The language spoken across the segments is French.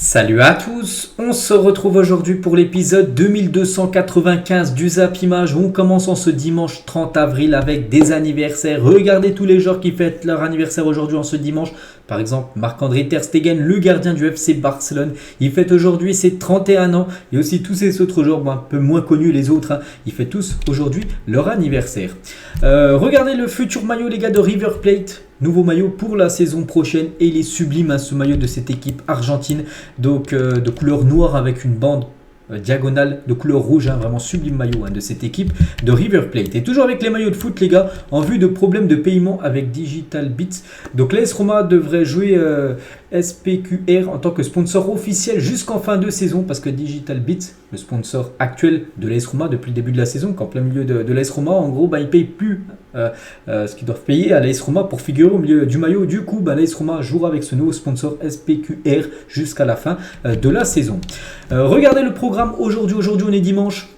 Salut à tous, on se retrouve aujourd'hui pour l'épisode 2295 du Zap Image. On commence en ce dimanche 30 avril avec des anniversaires. Regardez tous les joueurs qui fêtent leur anniversaire aujourd'hui en ce dimanche. Par exemple, Marc-André Ter Stegen, le gardien du FC Barcelone. Il fête aujourd'hui ses 31 ans. Et aussi tous ces autres joueurs un peu moins connus les autres. Ils fêtent tous aujourd'hui leur anniversaire. Regardez le futur maillot les gars de River Plate. Nouveau maillot pour la saison prochaine et il est sublime ce maillot de cette équipe argentine, donc de couleur noire avec une bande diagonale de couleur rouge, vraiment sublime maillot de cette équipe de River Plate. Et toujours avec les maillots de foot les gars, en vue de problèmes de paiement avec Digital Bits. Donc l'AS Roma devrait jouer SPQR en tant que sponsor officiel jusqu'en fin de saison, parce que Digital Bits, le sponsor actuel de l'AS Roma depuis le début de la saison, qu'en plein milieu de l'AS Roma, en gros ils ne payent plus ce qu'ils doivent payer à l'AS Roma pour figurer au milieu du maillot. Du coup l'AS Roma jouera avec ce nouveau sponsor SPQR jusqu'à la fin de la saison. Regardez le programme aujourd'hui on est dimanche,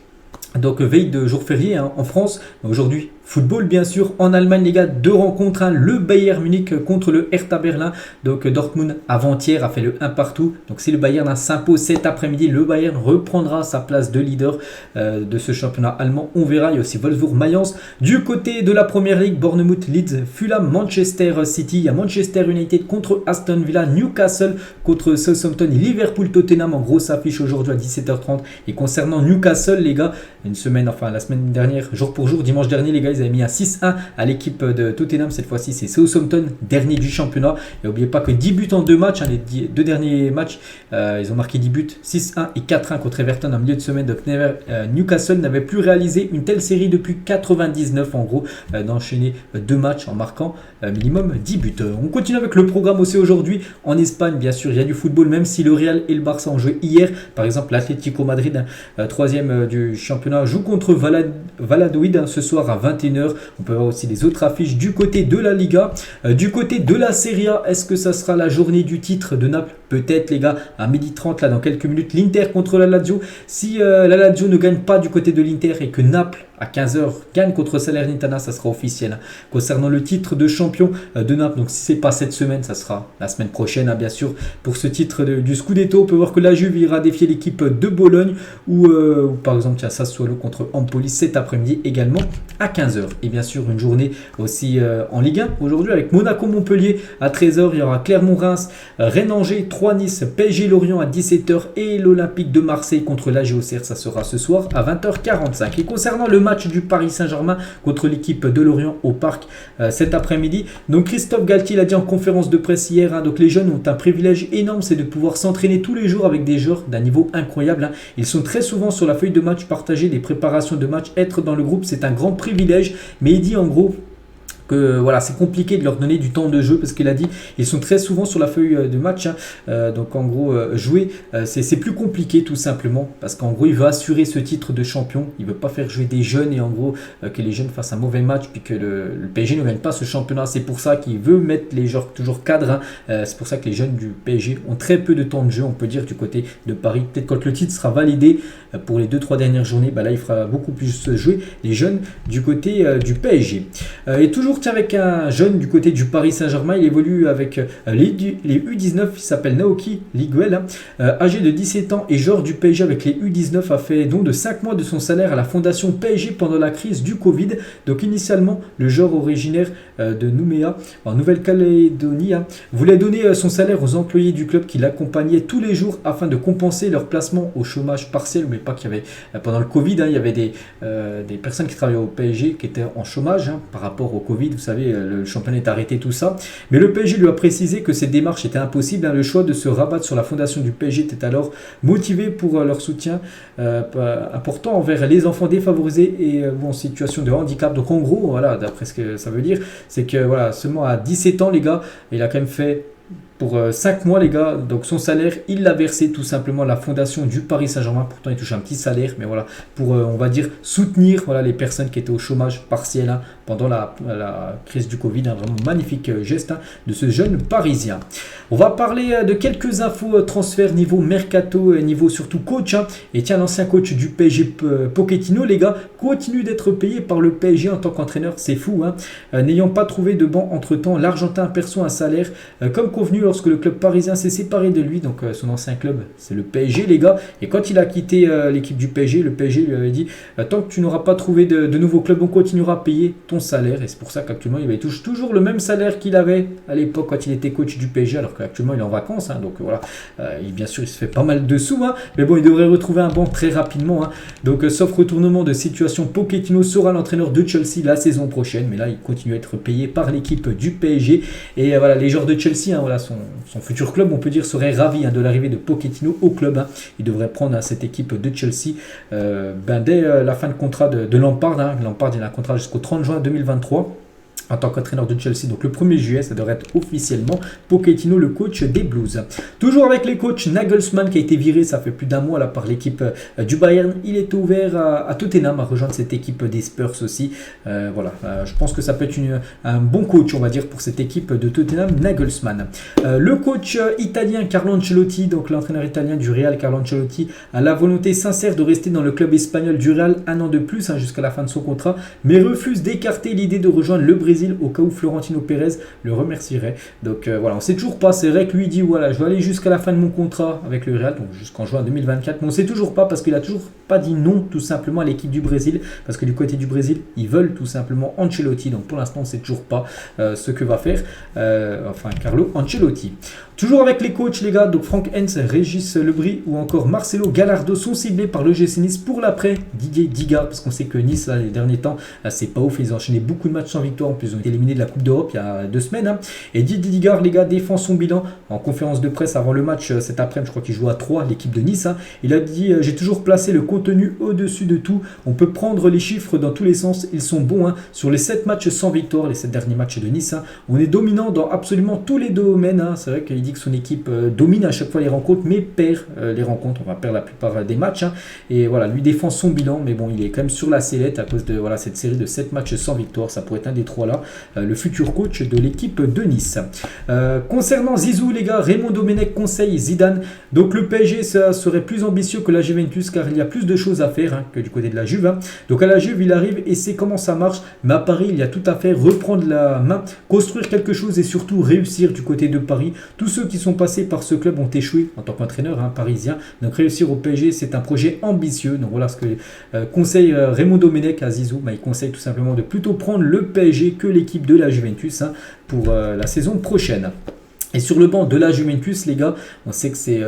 donc veille de jour férié en France. Aujourd'hui football bien sûr. En Allemagne les gars, deux rencontres, le Bayern Munich contre le Hertha Berlin. Donc Dortmund avant-hier a fait le 1 partout. Donc si le Bayern s'impose cet après-midi, le Bayern reprendra sa place de leader de ce championnat allemand. On verra. Il y a aussi Wolfsburg-Mayence. Du côté de la Première Ligue, Bournemouth, Leeds, Fulham, Manchester City. Il y a Manchester United contre Aston Villa, Newcastle contre Southampton et Liverpool Tottenham en grosse affiche aujourd'hui à 17h30. Et concernant Newcastle les gars, la semaine dernière, jour pour jour, dimanche dernier les gars, ils avaient mis un 6-1 à l'équipe de Tottenham. Cette fois-ci, c'est Southampton, dernier du championnat. Et n'oubliez pas que 10 buts en 2 matchs. Les deux derniers matchs, ils ont marqué 10 buts, 6-1 et 4-1 contre Everton en milieu de semaine. Donc Newcastle n'avait plus réalisé une telle série depuis 99 en gros, d'enchaîner 2 matchs en marquant minimum 10 buts. On continue avec le programme aussi aujourd'hui. En Espagne, bien sûr, il y a du football, même si le Real et le Barça ont joué hier. Par exemple, l'Atlético Madrid, troisième du championnat, joue contre Valladolid ce soir à 21h. On peut voir aussi les autres affiches du côté de la Liga. Du côté de la Serie A, est-ce que ça sera la journée du titre de Naples? Peut-être les gars, à 12h30 là dans quelques minutes, l'Inter contre la Lazio. Si la Lazio ne gagne pas du côté de l'Inter et que Naples à 15h gagne contre Salernitana, ça sera officiel concernant le titre de champion de Naples. Donc si c'est pas cette semaine, ça sera la semaine prochaine bien sûr. Pour ce titre du Scudetto, on peut voir que la Juve ira défier l'équipe de Bologne ou par exemple il y a Sassuolo contre Empoli cet après-midi également à 15h. Et bien sûr une journée aussi en Ligue 1 aujourd'hui avec Monaco-Montpellier à 13h. Il y aura Clermont-Reims, Rennes-Angers, 3-Nice, PSG-Lorient à 17h et l'Olympique de Marseille contre la Auxerre, ça sera ce soir à 20h45. Et concernant le match du Paris Saint-Germain contre l'équipe de Lorient au Parc cet après-midi, donc Christophe Galtier l'a dit en conférence de presse hier, donc les jeunes ont un privilège énorme, c'est de pouvoir s'entraîner tous les jours avec des joueurs d'un niveau incroyable. Ils sont très souvent sur la feuille de match, partager des préparations de match, être dans le groupe, c'est un grand privilège. Mais il dit en gros que voilà, c'est compliqué de leur donner du temps de jeu parce qu'il a dit ils sont très souvent sur la feuille de match, donc en gros jouer c'est plus compliqué tout simplement parce qu'en gros il veut assurer ce titre de champion, il veut pas faire jouer des jeunes et en gros que les jeunes fassent un mauvais match puis que le PSG ne gagne pas ce championnat. C'est pour ça qu'il veut mettre les joueurs toujours cadres, c'est pour ça que les jeunes du PSG ont très peu de temps de jeu, on peut dire, du côté de Paris. Peut-être quand le titre sera validé pour les 2-3 dernières journées, là il fera beaucoup plus jouer les jeunes du côté du PSG. Et toujours avec un jeune du côté du Paris Saint-Germain, il évolue avec les U19, il s'appelle Naoki Liguel, âgé de 17 ans et joueur du PSG avec les U19, a fait don de 5 mois de son salaire à la fondation PSG pendant la crise du Covid. Donc initialement, le joueur originaire de Nouméa en Nouvelle-Calédonie voulait donner son salaire aux employés du club qui l'accompagnaient tous les jours afin de compenser leur placement au chômage partiel. Mais pas qu'il y avait pendant le Covid, il y avait des personnes qui travaillaient au PSG qui étaient en chômage par rapport au Covid. Vous savez, le championnat est arrêté, tout ça. Mais le PSG lui a précisé que ces démarches étaient impossibles. Le choix de se rabattre sur la fondation du PSG était alors motivé pour leur soutien important envers les enfants défavorisés et en situation de handicap. Donc en gros, voilà, d'après ce que ça veut dire, c'est que voilà, seulement à 17 ans, les gars, il a quand même fait pour 5 mois les gars, donc son salaire il l'a versé tout simplement à la fondation du Paris Saint-Germain. Pourtant il touche un petit salaire, mais voilà, pour on va dire soutenir les personnes qui étaient au chômage partiel pendant la crise du Covid. Vraiment magnifique geste de ce jeune parisien. On va parler de quelques infos transferts niveau mercato et niveau surtout coach. Et tiens, l'ancien coach du PSG Pochettino les gars continue d'être payé par le PSG en tant qu'entraîneur, c'est fou. N'ayant pas trouvé de banc entre temps, l'Argentin perçoit un salaire comme convenu lorsque le club parisien s'est séparé de lui, donc son ancien club, c'est le PSG, les gars. Et quand il a quitté l'équipe du PSG, le PSG lui avait dit tant que tu n'auras pas trouvé de nouveau club, on continuera à payer ton salaire. Et c'est pour ça qu'actuellement, il touche toujours le même salaire qu'il avait à l'époque quand il était coach du PSG, alors qu'actuellement, il est en vacances. Donc voilà, bien sûr, il se fait pas mal de sous, mais bon, il devrait retrouver un banc très rapidement. Donc, sauf retournement de situation, Pochettino sera l'entraîneur de Chelsea la saison prochaine. Mais là, il continue à être payé par l'équipe du PSG. Et voilà, les joueurs de Chelsea, voilà, son futur club, on peut dire, serait ravi de l'arrivée de Pochettino au club. Il devrait prendre cette équipe de Chelsea dès la fin de contrat de Lampard. Lampard, il a un contrat jusqu'au 30 juin 2023. En tant qu'entraîneur de Chelsea, donc le 1er juillet, ça devrait être officiellement Pochettino, le coach des Blues. Toujours avec les coachs, Nagelsmann qui a été viré, ça fait plus d'un mois là, par l'équipe du Bayern. Il est ouvert à Tottenham, à rejoindre cette équipe des Spurs aussi. Voilà, je pense que ça peut être un bon coach, on va dire, pour cette équipe de Tottenham, Nagelsmann. Le coach italien Carlo Ancelotti, donc l'entraîneur italien du Real, Carlo Ancelotti, a la volonté sincère de rester dans le club espagnol du Real un an de plus, jusqu'à la fin de son contrat, mais refuse d'écarter l'idée de rejoindre le Brésil au cas où Florentino Pérez le remercierait. Donc voilà, on ne sait toujours pas. C'est vrai que lui dit voilà, je vais aller jusqu'à la fin de mon contrat avec le Real, donc jusqu'en juin 2024, mais on ne sait toujours pas parce qu'il a toujours pas dit non tout simplement à l'équipe du Brésil, parce que du côté du Brésil, ils veulent tout simplement Ancelotti. Donc pour l'instant, on ne sait toujours pas ce que va faire Carlo Ancelotti. Toujours avec les coachs, les gars, donc Franck Hens, Régis Lebris ou encore Marcelo Gallardo sont ciblés par le GC Nice pour l'après Didier Digard, parce qu'on sait que Nice, là, les derniers temps, c'est pas ouf, ils ont enchaîné beaucoup de matchs sans victoire, en plus ils ont été éliminés de la Coupe d'Europe il y a 2 semaines. Et Didier Digard, les gars, défend son bilan en conférence de presse avant le match cet après-midi, je crois qu'il joue à 3, l'équipe de Nice. Il a dit j'ai toujours placé le contenu au-dessus de tout, on peut prendre les chiffres dans tous les sens, ils sont bons. Sur les 7 matchs sans victoire, les 7 derniers matchs de Nice, on est dominant dans absolument tous les domaines. C'est vrai qu'il dit que son équipe domine à chaque fois les rencontres, mais perd les rencontres. On va perdre la plupart des matchs. Et voilà, lui défend son bilan, mais bon, il est quand même sur la sellette à cause de cette série de 7 matchs sans victoire. Ça pourrait être un des 3 là, le futur coach de l'équipe de Nice. Concernant Zizou, les gars, Raymond Domenech conseille Zidane. Donc le PSG, ça serait plus ambitieux que la Juventus, car il y a plus de choses à faire que du côté de la Juve. Donc à la Juve, il arrive et sait comment ça marche. Mais à Paris, il y a tout à fait reprendre la main, construire quelque chose et surtout réussir du côté de Paris. Tous ceux qui sont passés par ce club ont échoué en tant qu'entraîneur parisien. Donc réussir au PSG, c'est un projet ambitieux. Donc voilà ce que conseille Raymond Domenech à Zizou. Il conseille tout simplement de plutôt prendre le PSG que l'équipe de la Juventus pour la saison prochaine. Et sur le banc de la Juventus, les gars, on sait que c'est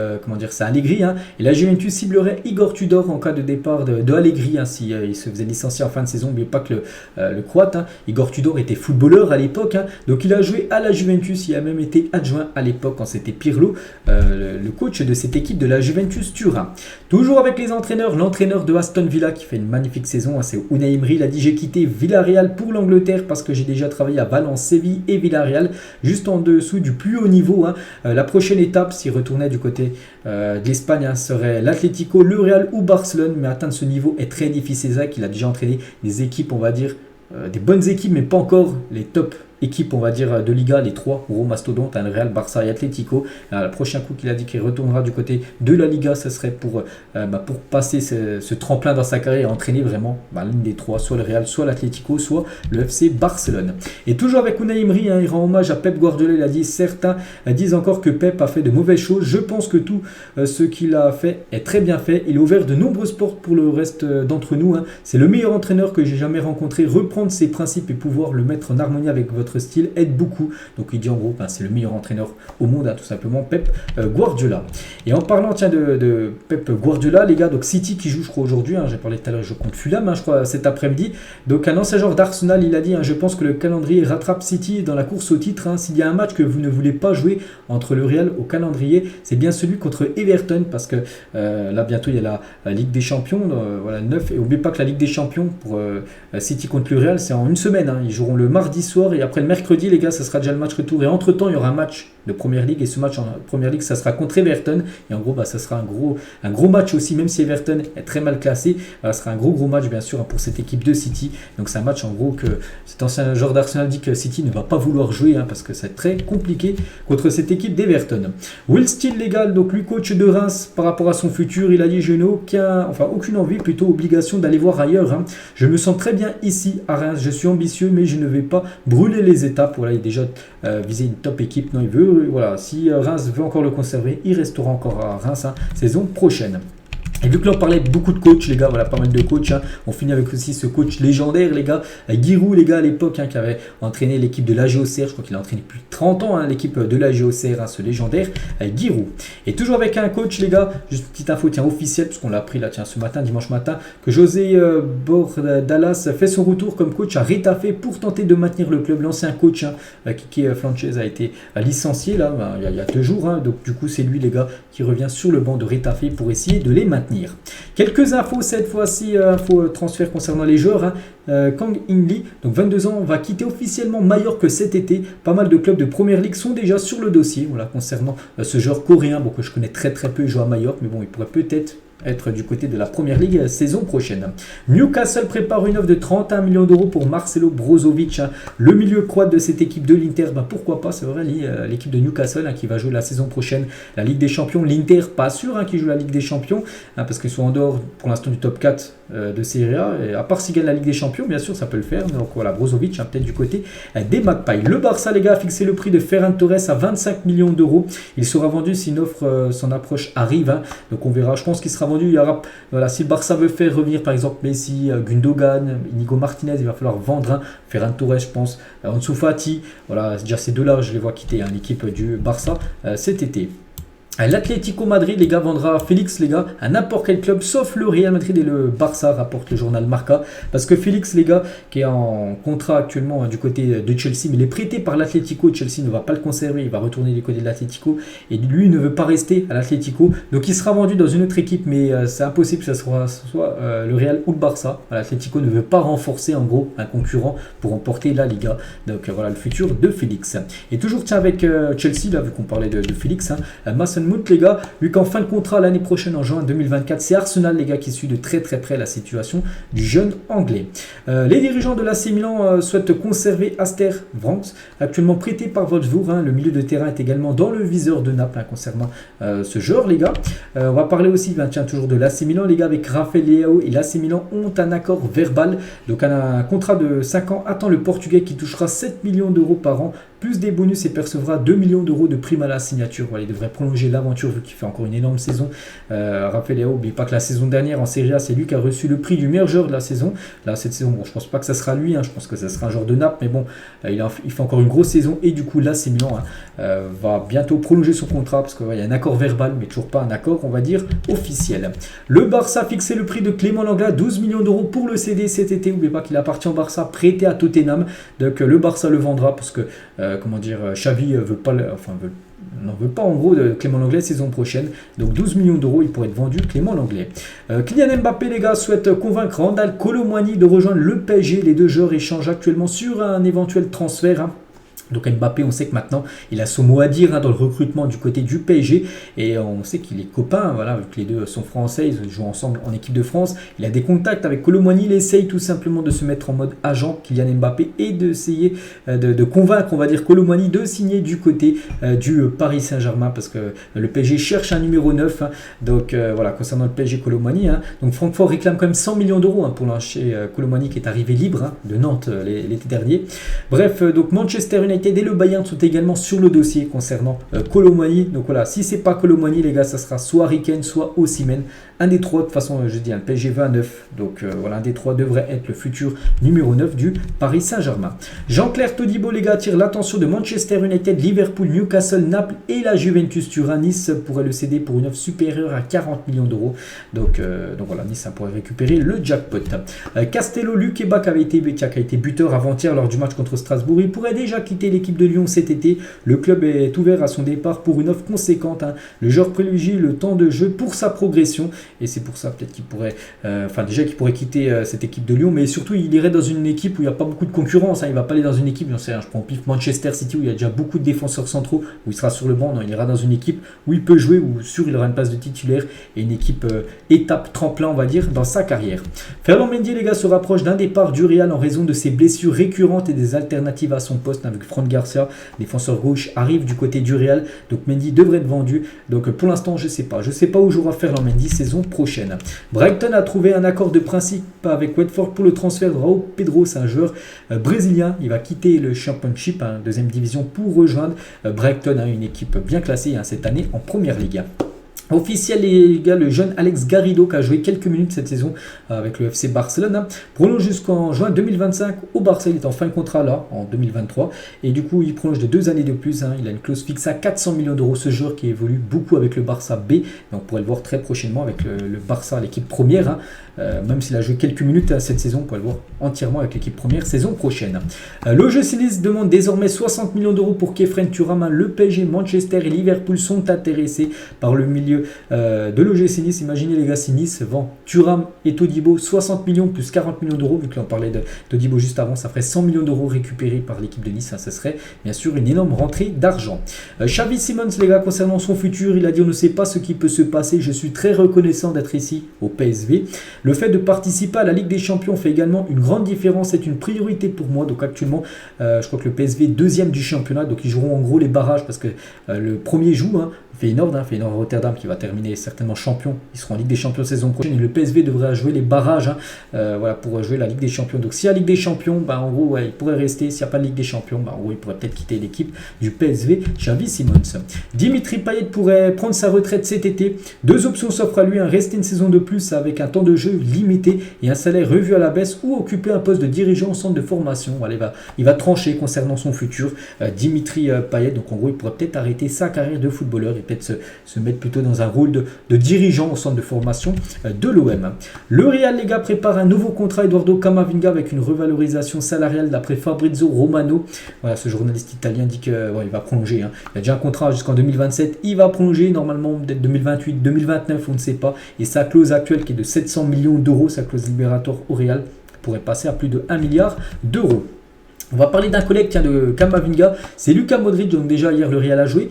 c'est Allegri. Et la Juventus ciblerait Igor Tudor en cas de départ de Allegri. Si il se faisait licencier en fin de saison. N'oubliez pas que le Croate, Igor Tudor, était footballeur à l'époque. Donc il a joué à la Juventus. Il a même été adjoint à l'époque quand c'était Pirlo, le coach de cette équipe de la Juventus Turin. Toujours avec les entraîneurs, l'entraîneur de Aston Villa qui fait une magnifique saison, c'est Unai Emery. Il a dit j'ai quitté Villarreal pour l'Angleterre parce que j'ai déjà travaillé à Valence, Séville et Villarreal, juste en dessous du plus haut niveau. La prochaine étape, s'il retournait du côté de l'Espagne, serait l'Atlético, le Real ou Barcelone. Mais atteindre ce niveau est très difficile. C'est vrai qu'il a déjà entraîné des équipes, on va dire, des bonnes équipes, mais pas encore les top équipe, on va dire, de Liga, les 3 gros mastodontes, le Real, Barça et Atlético. Le prochain coup qu'il a dit qu'il retournera du côté de la Liga, ce serait pour passer ce tremplin dans sa carrière et entraîner vraiment l'une des 3, soit le Real, soit l'Atlético, soit le FC Barcelone. Et toujours avec Unai Emery, il rend hommage à Pep Guardiola. Il a dit certains disent encore que Pep a fait de mauvaises choses. Je pense que tout ce qu'il a fait est très bien fait. Il a ouvert de nombreuses portes pour le reste d'entre nous. C'est le meilleur entraîneur que j'ai jamais rencontré. Reprendre ses principes et pouvoir le mettre en harmonie avec votre style aide beaucoup. Donc il dit en gros c'est le meilleur entraîneur au monde, tout simplement, Pep Guardiola. Et en parlant de Pep Guardiola, les gars, donc City qui joue, je crois, aujourd'hui, j'ai parlé tout à l'heure, je compte Fulham, je crois, cet après-midi. Donc un ancien joueur d'Arsenal, il a dit je pense que le calendrier rattrape City dans la course au titre. S'il y a un match que vous ne voulez pas jouer entre le Real au calendrier, c'est bien celui contre Everton, parce que là bientôt il y a la Ligue des Champions, 9, et n'oubliez pas que la Ligue des Champions pour City contre le Real, c'est en une semaine. Ils joueront le mardi soir et après le mercredi, les gars, ça sera déjà le match retour. Et entre temps, il y aura un match de Première Ligue. Et ce match en Première Ligue, ça sera contre Everton. Et en gros, ça sera un gros match aussi, même si Everton est très mal classé. Ça sera un gros match, bien sûr, pour cette équipe de City. Donc c'est un match, en gros, que cet ancien joueur d'Arsenal dit que City ne va pas vouloir jouer, parce que c'est très compliqué contre cette équipe d'Everton. Will Steele, les gars, donc lui, coach de Reims, par rapport à son futur, il a dit je n'ai aucune envie, plutôt obligation d'aller voir ailleurs. Je me sens très bien ici à Reims. Je suis ambitieux, mais je ne vais pas brûler les les étapes. Voilà, il est déjà visé une top équipe. Non, il veut, voilà, si Reims veut encore le conserver, il restera encore à Reims saison prochaine. Et vu que là on parlait beaucoup de coachs, les gars, voilà, pas mal de coachs, on finit avec aussi ce coach légendaire, les gars, Giroud, les gars, à l'époque, qui avait entraîné l'équipe de l'AG Auxerre, je crois qu'il a entraîné plus de 30 ans, l'équipe de l'AG Auxerre, ce légendaire Giroud. Et toujours avec un coach, les gars, juste une petite info, tiens, officielle, parce qu'on l'a appris là, tiens, ce matin, dimanche matin, que José Bordalas fait son retour comme coach à Retafe pour tenter de maintenir le club. L'ancien coach, Kiki Flanches, a été licencié, là, il y a 2 jours, donc du coup, c'est lui, les gars, qui revient sur le banc de Retafe pour essayer de les maintenir. Quelques infos cette fois-ci, infos transfert concernant les joueurs. Kang In-lee, donc 22 ans, va quitter officiellement Majorque cet été. Pas mal de clubs de première ligue sont déjà sur le dossier, voilà, concernant ce joueur coréen, bon, que je connais très peu, il joue à Majorque, mais bon, il pourrait peut-être être du côté de la première ligue saison prochaine. Newcastle prépare une offre de 31 millions d'euros pour Marcelo Brozovic, le milieu croate de cette équipe de l'Inter. Pourquoi pas, c'est vrai, l'équipe de Newcastle qui va jouer la saison prochaine la Ligue des Champions. L'Inter, pas sûr qu'il joue la Ligue des Champions, parce qu'ils sont en dehors pour l'instant du top 4 de Serie A. Et à part s'ils gagnent la Ligue des Champions, bien sûr, ça peut le faire. Donc voilà, Brozovic, peut-être du côté des Magpies. Le Barça, les gars, a fixé le prix de Ferran Torres à 25 millions d'euros. Il sera vendu si une offre, son approche arrive. Donc on verra, je pense qu'il sera vendu. Il y aura, voilà, si le Barça veut faire revenir par exemple Messi, Gundogan, Inigo Martinez, il va falloir vendre Ferran Torres, je pense, Ansu Fati. Voilà, déjà ces deux-là, je les vois quitter l'équipe du Barça cet été. L'Atlético Madrid, les gars, vendra Félix, les gars, à n'importe quel club, sauf le Real Madrid et le Barça, rapporte le journal Marca. Parce que Félix, les gars, qui est en contrat actuellement du côté de Chelsea, mais il est prêté par l'Atlético. Chelsea ne va pas le conserver, il va retourner du côté de l'Atlético. Et lui, il ne veut pas rester à l'Atlético. Donc il sera vendu dans une autre équipe, mais c'est impossible que ce soit le Real ou le Barça. L'Atlético ne veut pas renforcer, en gros, un concurrent pour remporter la Liga. Donc voilà le futur de Félix. Et toujours, tiens, avec Chelsea, là, vu qu'on parlait de Félix, Mason Mount, les gars, vu qu'en fin de contrat l'année prochaine, en juin 2024, c'est Arsenal, les gars, qui suit de très près la situation du jeune anglais. Les dirigeants de l'AC Milan souhaitent conserver Aster Vranckx, actuellement prêté par Wolfsburg. Le milieu de terrain est également dans le viseur de Naples concernant ce joueur, les gars. On va parler aussi, tiens, toujours de l'AC Milan, les gars, avec Rafael Leao et l'AC Milan ont un accord verbal. Donc un contrat de 5 ans attend le Portugais qui touchera 7 millions d'euros par an, plus des bonus, et percevra 2 millions d'euros de prime à la signature. Voilà, il devrait prolonger l'aventure vu qu'il fait encore une énorme saison. Rappelez Léo, n'oubliez pas que la saison dernière en Serie A, c'est lui qui a reçu le prix du meilleur joueur de la saison. Là, cette saison, bon, je pense pas que ça sera lui, je pense que ça sera un joueur de Naples, mais bon, il fait encore une grosse saison, et du coup, là, c'est Milan va bientôt prolonger son contrat, parce qu'il y a un accord verbal, mais toujours pas un accord, on va dire, officiel. Le Barça a fixé le prix de Clément Lenglet, 12 millions d'euros pour le CD cet été. N'oubliez pas qu'il appartient au Barça, prêté à Tottenham. Donc le Barça le vendra, parce que Xavi n'en veut pas en gros de Clément Lenglet saison prochaine. Donc 12 millions d'euros, il pourrait être vendu Clément Lenglet. Kylian Mbappé, les gars, souhaite convaincre Randal Kolo Muani de rejoindre le PSG. Les deux joueurs échangent actuellement sur un éventuel transfert. Donc Mbappé, on sait que maintenant, il a son mot à dire dans le recrutement du côté du PSG. Et on sait qu'il est copain, voilà, vu que les deux sont français, ils jouent ensemble en équipe de France. Il a des contacts avec Kolo Muani, il essaye tout simplement de se mettre en mode agent, Kylian Mbappé, et d'essayer de convaincre, on va dire, Kolo Muani de signer du côté du Paris Saint-Germain, parce que le PSG cherche un numéro 9. Donc voilà, concernant le PSG, Kolo Muani. Donc Francfort réclame quand même 100 millions d'euros pour lâcher Kolo Muani, qui est arrivé libre de Nantes l'été dernier. Bref, donc Manchester United et le Bayern sont également sur le dossier concernant Kolo Muani. Donc voilà, si c'est pas Kolo Muani, les gars, ça sera soit Harry Kane, soit Osimhen. Un des trois, de toute façon, je dis, le PSG va à 9. Donc voilà, un des trois devrait être le futur numéro 9 du Paris Saint-Germain. Jean-Claire Todibo, les gars, attire l'attention de Manchester United, Liverpool, Newcastle, Naples et la Juventus Turin. Nice pourrait le céder pour une offre supérieure à 40 millions d'euros. Donc voilà, Nice pourrait récupérer le jackpot. Castello, Lukeba, qui a été buteur avant-hier lors du match contre Strasbourg, il pourrait déjà quitter l'équipe de Lyon cet été. Le club est ouvert à son départ pour une offre conséquente. Le joueur privilégie le temps de jeu pour sa progression, et c'est pour ça peut-être qu'il pourrait qu'il pourrait quitter cette équipe de Lyon, mais surtout il irait dans une équipe où il n'y a pas beaucoup de concurrence. Il ne va pas aller dans une équipe, je prends au pif Manchester City, où il y a déjà beaucoup de défenseurs centraux, où il sera sur le banc. Non, il ira dans une équipe où il peut jouer, où sûr il aura une place de titulaire, et une équipe étape tremplin, on va dire, dans sa carrière. Ferland Mendy, les gars, se rapproche d'un départ du Real en raison de ses blessures récurrentes et des alternatives à son poste, avec Fran Garcia, défenseur gauche, arrive du côté du Real. Donc Mendy devrait être vendu. Donc pour l'instant, je sais pas. Je sais pas où jouera Ferland Mendy saison prochaine. Brighton a trouvé un accord de principe avec Watford pour le transfert de Raul Pedro. C'est un joueur brésilien. Il va quitter le Championship, deuxième division, pour rejoindre Brighton, une équipe bien classée cette année en Première Ligue. Officiel les gars, le jeune Alex Garrido qui a joué quelques minutes cette saison avec le FC Barcelone, prolonge jusqu'en juin 2025 au Barça. Il est en fin de contrat là en 2023 et du coup il prolonge de 2 années de plus. Il a une clause fixe à 400 millions d'euros. Ce joueur qui évolue beaucoup avec le Barça B, mais on pourrait le voir très prochainement avec le Barça, l'équipe première. Même s'il a joué quelques minutes cette saison, on pourrait le voir entièrement avec l'équipe première saison prochaine. L'OGC Nice demande désormais 60 millions d'euros pour Kefren Thuram. Le PSG, Manchester et Liverpool sont intéressés par le milieu de l'OGC Nice. Imaginez les gars, si Nice vend Thuram et Todibo, 60 millions plus 40 millions d'euros, vu que l'on parlait de Todibo juste avant, ça ferait 100 millions d'euros récupérés par l'équipe de Nice. Ça serait bien sûr une énorme rentrée d'argent. Xavi Simons les gars, concernant son futur, il a dit: on ne sait pas ce qui peut se passer, je suis très reconnaissant d'être ici au PSV. Le fait de participer à la Ligue des Champions fait également une grande différence, c'est une priorité pour moi. Donc actuellement, je crois que le PSV est deuxième du championnat, donc ils joueront en gros les barrages parce que le premier joue, Feyenoord Rotterdam qui va terminer certainement champion. Ils seront en Ligue des Champions saison prochaine et le PSV devrait jouer les barrages pour jouer la Ligue des Champions. Donc s'il y a Ligue des Champions, en gros il pourrait rester. S'il n'y a pas de Ligue des Champions, en gros il pourrait peut-être quitter l'équipe du PSV. Xavi Simons. Dimitri Payet pourrait prendre sa retraite cet été. 2 options s'offrent à lui: rester une saison de plus avec un temps de jeu limité et un salaire revu à la baisse, ou occuper un poste de dirigeant au centre de formation. Il va trancher concernant son futur, Dimitri Payet. Donc en gros il pourrait peut-être arrêter sa carrière de footballeur et peut-être se mettre plutôt dans un rôle de dirigeant au centre de formation de l'OM. Le Real les gars prépare un nouveau contrat Eduardo Camavinga avec une revalorisation salariale d'après Fabrizio Romano. Voilà, ce journaliste italien dit qu'il va prolonger. Il a déjà un contrat jusqu'en 2027. Il va prolonger normalement peut-être 2028, 2029, on ne sait pas. Et sa clause actuelle qui est de 700 millions d'euros, sa clause libératoire au Real, pourrait passer à plus de 1 milliard d'euros. On va parler d'un collègue de Camavinga, c'est Luka Modric. Donc déjà hier le Real a joué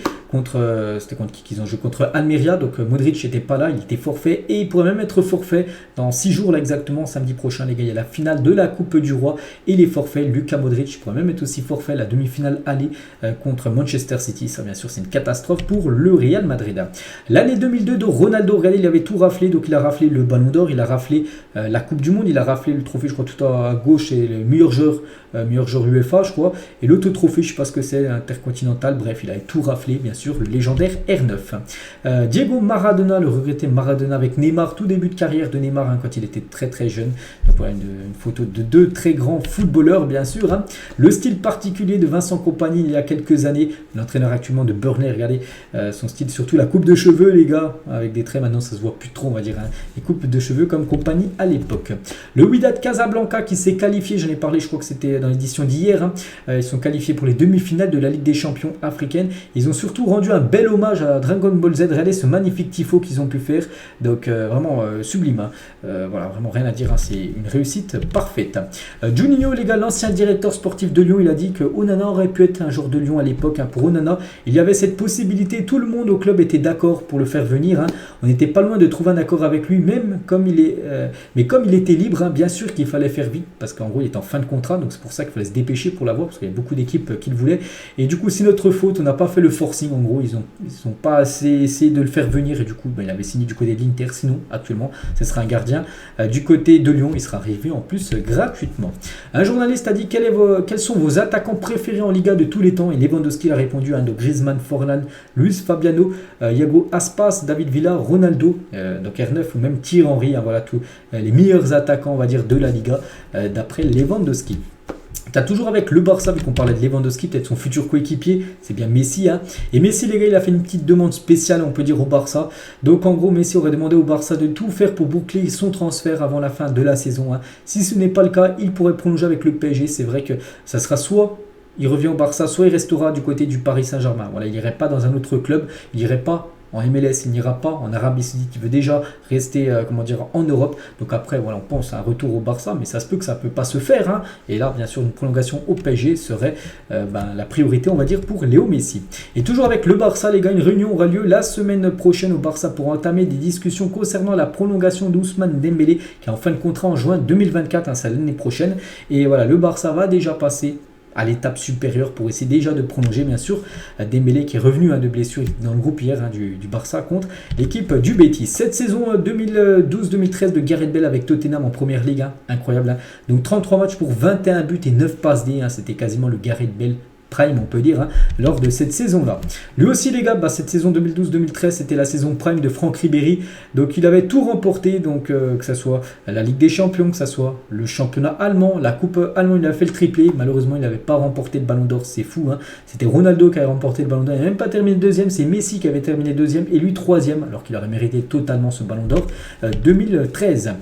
c'était contre qui qu'ils ont joué, contre Almeria. Donc Modric n'était pas là, il était forfait et il pourrait même être forfait dans 6 jours là exactement, samedi prochain les gars. Il y a la finale de la Coupe du Roi et il est forfait. Luka Modric pourrait même être aussi forfait la demi-finale aller contre Manchester City. Ça bien sûr c'est une catastrophe pour le Real Madrid. L'année 2002 de Ronaldo, regardez, il avait tout raflé. Donc il a raflé le Ballon d'Or, il a raflé la Coupe du Monde, il a raflé le trophée je crois tout à gauche et le meilleur joueur UEFA je crois, et l'autre trophée je sais pas ce que c'est, intercontinental. Bref, il avait tout raflé bien sûr, le légendaire R9. Diego Maradona, le regretté Maradona avec Neymar, tout début de carrière de Neymar quand il était très très jeune. Donc voilà une photo de 2 très grands footballeurs bien sûr. Le style particulier de Vincent Kompany il y a quelques années, l'entraîneur actuellement de Burnley. Regardez son style, surtout la coupe de cheveux les gars, avec des traits. Maintenant ça se voit plus trop on va dire, les coupes de cheveux comme Kompany à l'époque. Le Wydad Casablanca qui s'est qualifié, j'en ai parlé je crois que c'était dans l'édition d'hier. Ils sont qualifiés pour les demi-finales de la Ligue des Champions africaine. Ils ont surtout rendu un bel hommage à Dragon Ball Z. Regardez ce magnifique tifo qu'ils ont pu faire. Donc vraiment sublime. Voilà, vraiment rien à dire. C'est une réussite parfaite. Juninho, les gars, l'ancien directeur sportif de Lyon, il a dit que Onana aurait pu être un joueur de Lyon à l'époque. Pour Onana, il y avait cette possibilité. Tout le monde au club était d'accord pour le faire venir. On n'était pas loin de trouver un accord avec lui, même comme mais comme il était libre, bien sûr qu'il fallait faire vite parce qu'en gros il est en fin de contrat. Donc c'est pour ça qu'il fallait se dépêcher pour l'avoir parce qu'il y a beaucoup d'équipes qui le voulaient. Et du coup c'est notre faute, on n'a pas fait le forcing. En gros ils ont pas assez essayé de le faire venir et du coup il avait signé du côté de l'Inter. Sinon actuellement ce sera un gardien du côté de Lyon. Il sera arrivé en plus gratuitement. Un journaliste a dit quels sont vos attaquants préférés en Liga de tous les temps, et Lewandowski a répondu de Griezmann, Forlan, Luis Fabiano, Iago Aspas, David Villa, Ronaldo, donc R9 ou même Thierry Henry. Voilà tous les meilleurs attaquants on va dire de la Liga d'après Lewandowski. T'as toujours avec le Barça, vu qu'on parlait de Lewandowski, peut-être son futur coéquipier, c'est bien Messi. Et Messi, les gars, il a fait une petite demande spéciale, on peut dire, au Barça. Donc en gros, Messi aurait demandé au Barça de tout faire pour boucler son transfert avant la fin de la saison. Si ce n'est pas le cas, il pourrait prolonger avec le PSG. C'est vrai que ça sera soit il revient au Barça, soit il restera du côté du Paris Saint-Germain. Voilà, il n'irait pas dans un autre club, il n'irait pas en MLS, il n'ira pas en Arabie Saoudite, il veut déjà rester en Europe. Donc après, voilà, on pense à un retour au Barça, mais ça se peut que ça ne peut pas se faire. Et là, bien sûr, une prolongation au PSG serait la priorité, on va dire, pour Léo Messi. Et toujours avec le Barça, les gars, une réunion aura lieu la semaine prochaine au Barça pour entamer des discussions concernant la prolongation d'Ousmane Dembélé, qui est en fin de contrat en juin 2024, c'est l'année prochaine. Et voilà, le Barça va déjà passer à l'étape supérieure pour essayer déjà de prolonger, bien sûr. Dembélé qui est revenu de blessure dans le groupe hier du Barça contre l'équipe du Betis. Cette saison 2012-2013 de Gareth Bale avec Tottenham en première ligue, incroyable. Donc 33 matchs pour 21 buts et 9 passes D, c'était quasiment le Gareth Bale prime, on peut dire, lors de cette saison-là. Lui aussi, les gars, cette saison 2012-2013, c'était la saison prime de Franck Ribéry. Donc, il avait tout remporté, donc que ce soit la Ligue des Champions, que ce soit le championnat allemand, la Coupe allemande, il a fait le triplé. Malheureusement, il n'avait pas remporté le Ballon d'Or, c'est fou. C'était Ronaldo qui avait remporté le Ballon d'Or, il n'a même pas terminé deuxième, c'est Messi qui avait terminé deuxième et lui troisième, alors qu'il aurait mérité totalement ce Ballon d'Or 2013.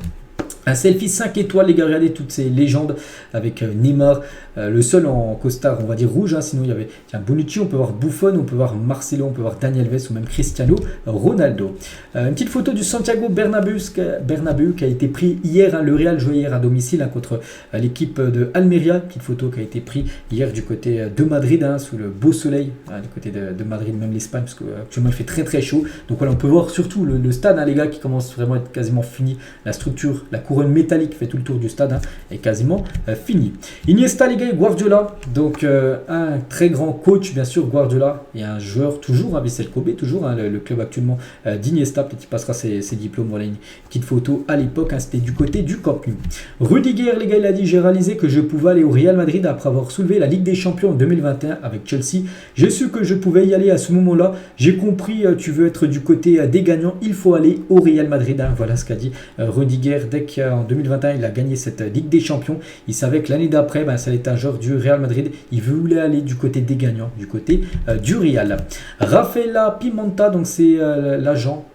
Un selfie 5 étoiles, les gars, regardez toutes ces légendes avec Neymar, le seul en costard, on va dire rouge, sinon il y avait Bonucci, on peut voir Buffon, on peut voir Marcelo, on peut voir Dani Alves ou même Cristiano Ronaldo. Une petite photo du Santiago Bernabéu qui a été pris hier, le Real jouait hier à domicile contre l'équipe de Almeria, petite photo qui a été prise hier du côté de Madrid, sous le beau soleil, du côté de Madrid, même l'Espagne, parce qu'actuellement il fait très très chaud. Donc voilà, on peut voir surtout le stade, les gars, qui commence vraiment à être quasiment fini, la structure, la couronne métallique fait tout le tour du stade, est quasiment fini. Iniesta, les gars, et Guardiola, donc un très grand coach, bien sûr, Guardiola, et un joueur toujours, Vissel Kobe, toujours, le club actuellement d'Iniesta, peut-être qu'il passera ses diplômes. Voilà une petite photo à l'époque, c'était du côté du Camp Nou. Rudiger, les gars, il a dit: j'ai réalisé que je pouvais aller au Real Madrid après avoir soulevé la Ligue des Champions en 2021 avec Chelsea. J'ai su que je pouvais y aller à ce moment-là. J'ai compris, tu veux être du côté des gagnants, il faut aller au Real Madrid. Voilà ce qu'a dit Rudiger dès qu'en 2021 il a gagné cette Ligue des Champions. Il savait que l'année d'après, ça allait être un joueur du Real Madrid. Il voulait aller du côté des gagnants, du côté du Real. Rafaela Pimenta, donc c'est l'agent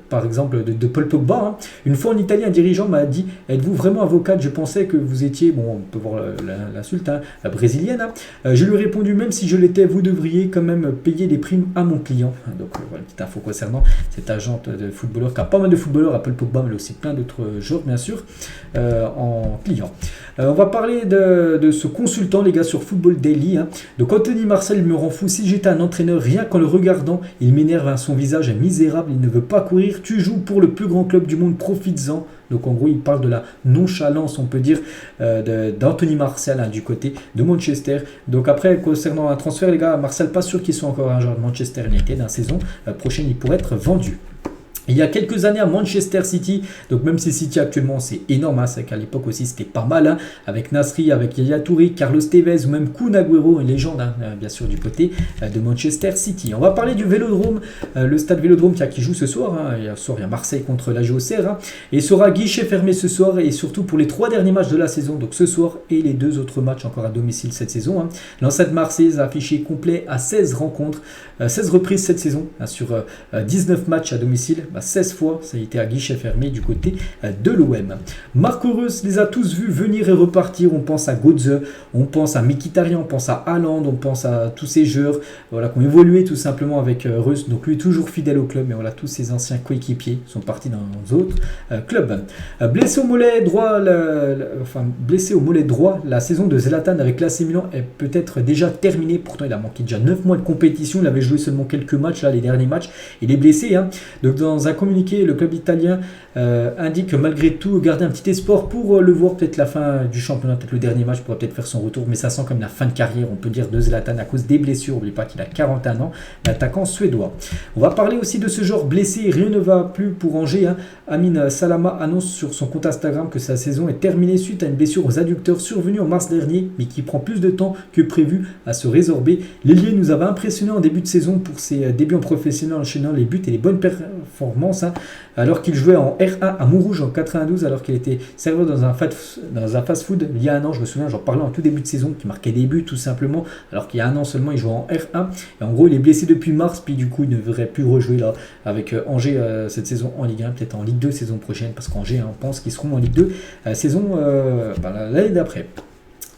par exemple de Paul Pogba. Une fois en Italie, un dirigeant m'a dit: êtes-vous vraiment avocate? Je pensais que vous étiez, bon, on peut voir l'insulte, brésilienne. Je lui ai répondu: même si je l'étais, vous devriez quand même payer des primes à mon client. Donc voilà, petite info concernant cet agent de footballeur qui a pas mal de footballeurs, à Paul Pogba, mais aussi plein d'autres joueurs, bien sûr, en client. On va parler de ce consultant, les gars, sur Football Daily. Donc Anthony Martial me rend fou. Si j'étais un entraîneur, rien qu'en le regardant, il m'énerve, son visage est misérable, il ne veut pas courir. Tu joues pour le plus grand club du monde, profites-en. Donc en gros, il parle de la nonchalance, on peut dire, d'Anthony Martial, du côté de Manchester. Donc après, concernant un transfert, les gars, Martial, pas sûr qu'il soit encore un joueur de Manchester United. La saison prochaine, il pourrait être vendu. Il y a quelques années à Manchester City, donc même si City actuellement c'est énorme, c'est qu'à l'époque aussi c'était pas mal, avec Nasri, avec Yaya Touré, Carlos Tevez ou même Kun Agüero, une légende bien sûr du côté de Manchester City. On va parler du Vélodrome, le stade Vélodrome qui joue ce soir, il y a Marseille contre la Auxerre, et sera guichet fermé ce soir et surtout pour les 3 derniers matchs de la saison, donc ce soir et les 2 autres matchs encore à domicile cette saison. L'enceinte marseillaise a affiché complet à 16 rencontres, 16 reprises cette saison, sur 19 matchs à domicile. 16 fois, ça a été à guichet fermé du côté de l'OM. Marco Reus les a tous vus venir et repartir. On pense à Götze, on pense à Mkhitaryan, on pense à Haaland, on pense à tous ces joueurs qui ont évolué tout simplement avec Reus. Donc lui est toujours fidèle au club, mais voilà, tous ses anciens coéquipiers sont partis dans d'autres clubs. Blessé au mollet droit, la saison de Zlatan avec l'AC Milan est peut-être déjà terminée. Pourtant, il a manqué déjà 9 mois de compétition. Il avait joué seulement quelques matchs, les derniers matchs. Il est blessé. Donc dans un communiqué, le club italien indique malgré tout garder un petit espoir pour le voir peut-être la fin du championnat, peut-être le dernier match pourrait peut-être faire son retour, mais ça sent comme la fin de carrière, on peut dire, de Zlatan à cause des blessures. N'oubliez pas qu'il a 41 ans, l'attaquant suédois. On va parler aussi de ce joueur blessé, rien ne va plus pour Angers. Amin Salama annonce sur son compte Instagram que sa saison est terminée suite à une blessure aux adducteurs survenue en mars dernier, mais qui prend plus de temps que prévu à se résorber. L'ailier nous avait impressionné en début de saison pour ses débuts en professionnel, enchaînant les buts et les bonnes performances, alors qu'il jouait en R1 à Montrouge en 92, alors qu'il était serveur dans un fast-food il y a un an. Je me souviens, j'en parlais en tout début de saison, qui marquait des buts tout simplement, alors qu'il y a un an seulement il jouait en R1. Et en gros, il est blessé depuis mars, puis du coup il ne devrait plus rejouer là avec Angers cette saison en Ligue 1, peut-être en Ligue 2 saison prochaine, parce qu'Angers, on pense qu'ils seront en Ligue 2 l'année d'après.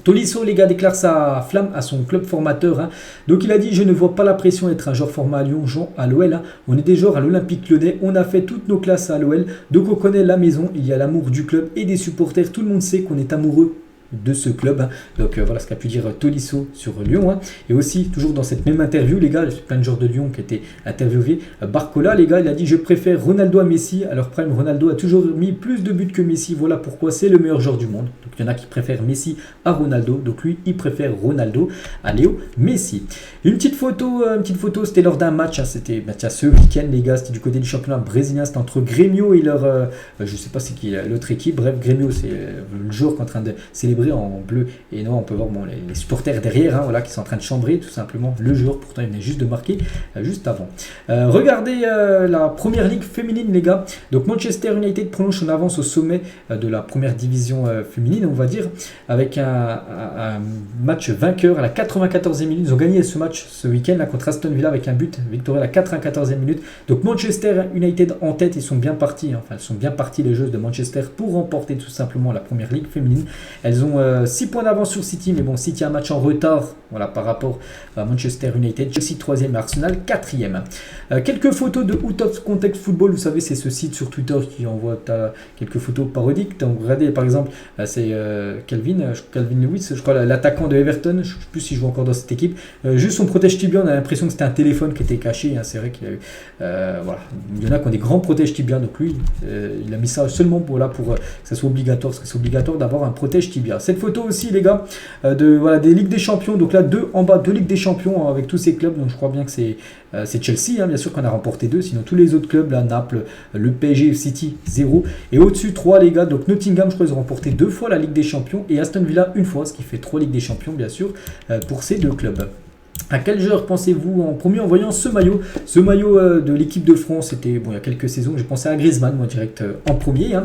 Tolisso, les gars, déclare sa flamme à son club formateur. Donc il a dit: je ne vois pas la pression d'être un joueur formé à Lyon, à l'OL. On est des joueurs à l'Olympique Lyonnais, on a fait toutes nos classes à l'OL, donc on connaît la maison, il y a l'amour du club et des supporters, tout le monde sait qu'on est amoureux de ce club. Donc voilà ce qu'a pu dire Tolisso sur Lyon. Et aussi, toujours dans cette même interview, les gars, plein de joueurs de Lyon qui étaient interviewés. Barcola, les gars, il a dit: je préfère Ronaldo à Messi. Alors prime, Ronaldo a toujours mis plus de buts que Messi. Voilà pourquoi c'est le meilleur joueur du monde. Donc il y en a qui préfèrent Messi à Ronaldo. Donc lui, il préfère Ronaldo à Léo Messi. Une petite photo, c'était lors d'un match. C'était ce week-end, les gars. C'était du côté du championnat brésilien. C'était entre Grêmio et leur, je sais pas c'est qui l'autre équipe. Bref, Grêmio, c'est le joueur qui est en train de célébrer en bleu et noir. On peut voir les supporters derrière, voilà, qui sont en train de chambrer tout simplement le joueur. Pourtant, il venait juste de marquer juste avant. Regardez la première ligue féminine, les gars. Donc Manchester United prolonge son avance au sommet de la première division féminine, on va dire, avec un match vainqueur à la 94e minute. Ils ont gagné ce match ce week-end là, contre Aston Villa avec un but victorieux à la 94e minute. Donc Manchester United en tête, ils sont bien partis. Enfin, elles sont bien parties les joueuses de Manchester pour remporter tout simplement la première ligue féminine. Elles ont 6 points d'avance sur City, mais bon, City a un match en retard, voilà, par rapport à Manchester United. Chelsea 3e, Arsenal 4e. Quelques photos de Out of Context Football, vous savez, c'est ce site sur Twitter qui envoie quelques photos parodiques. Donc regardez par exemple, c'est Calvin Lewis, je crois, l'attaquant de Everton, je ne sais plus si je joue encore dans cette équipe. Juste son protège tibia, on a l'impression que c'était un téléphone qui était caché. C'est vrai qu'il y a eu, voilà, il y en a qui ont des grands protège tibia, donc lui, il a mis ça seulement pour que ça soit obligatoire, parce que c'est obligatoire d'avoir un protège tibia. Cette photo aussi, les gars, des Ligues des Champions. Donc là, en bas, 2 Ligues des Champions avec tous ces clubs. Donc je crois bien que c'est Chelsea, bien sûr qu'on a remporté 2, sinon tous les autres clubs, là, Naples, le PSG, City, 0. Et au-dessus, 3, les gars. Donc Nottingham, je crois, ils ont remporté 2 fois la Ligue des Champions et Aston Villa 1 fois, ce qui fait 3 Ligues des Champions, bien sûr, pour ces 2 clubs. À quel joueur pensez-vous en premier en voyant ce maillot? Ce maillot de l'équipe de France, c'était il y a quelques saisons, j'ai pensé à Griezmann, moi direct en premier.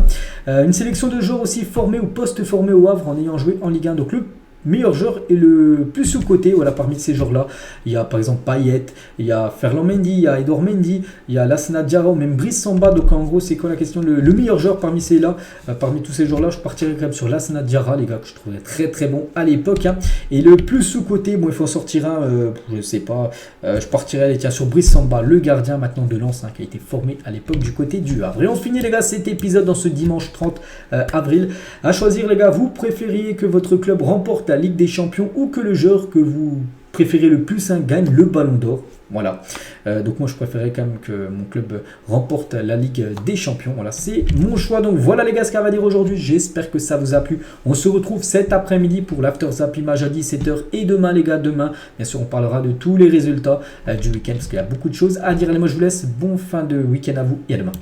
Une sélection de joueurs aussi formés ou post-formés au Havre en ayant joué en Ligue 1. Donc le meilleur joueur et le plus sous-côté, voilà, parmi ces joueurs-là, il y a par exemple Payet, il y a Ferland Mendy, il y a Edouard Mendy, il y a Lassana Diarra ou même Brice Samba. Donc en gros, c'est quoi la question? Le meilleur joueur parmi ces-là, parmi tous ces joueurs-là, je partirais quand même sur Lassana Diarra, les gars, que je trouvais très très bon à l'époque. Et le plus sous-côté, bon, il faut en sortir un, je sais pas, je partirais sur Brice Samba, le gardien maintenant de Lens, qui a été formé à l'époque du côté du Havre. Et on finit, les gars, cet épisode dans ce dimanche 30 avril. À choisir, les gars, vous préfériez que votre club remporte la Ligue des Champions ou que le joueur que vous préférez le plus gagne le Ballon d'Or? Voilà. Donc moi je préférais quand même que mon club remporte la Ligue des Champions. Voilà, c'est mon choix. Donc voilà les gars ce qu'on va dire aujourd'hui. J'espère que ça vous a plu. On se retrouve cet après-midi pour l'After Zap Image à 17h. Et demain les gars, demain, bien sûr on parlera de tous les résultats du week-end parce qu'il y a beaucoup de choses à dire. Allez, moi je vous laisse. Bon fin de week-end à vous et à demain.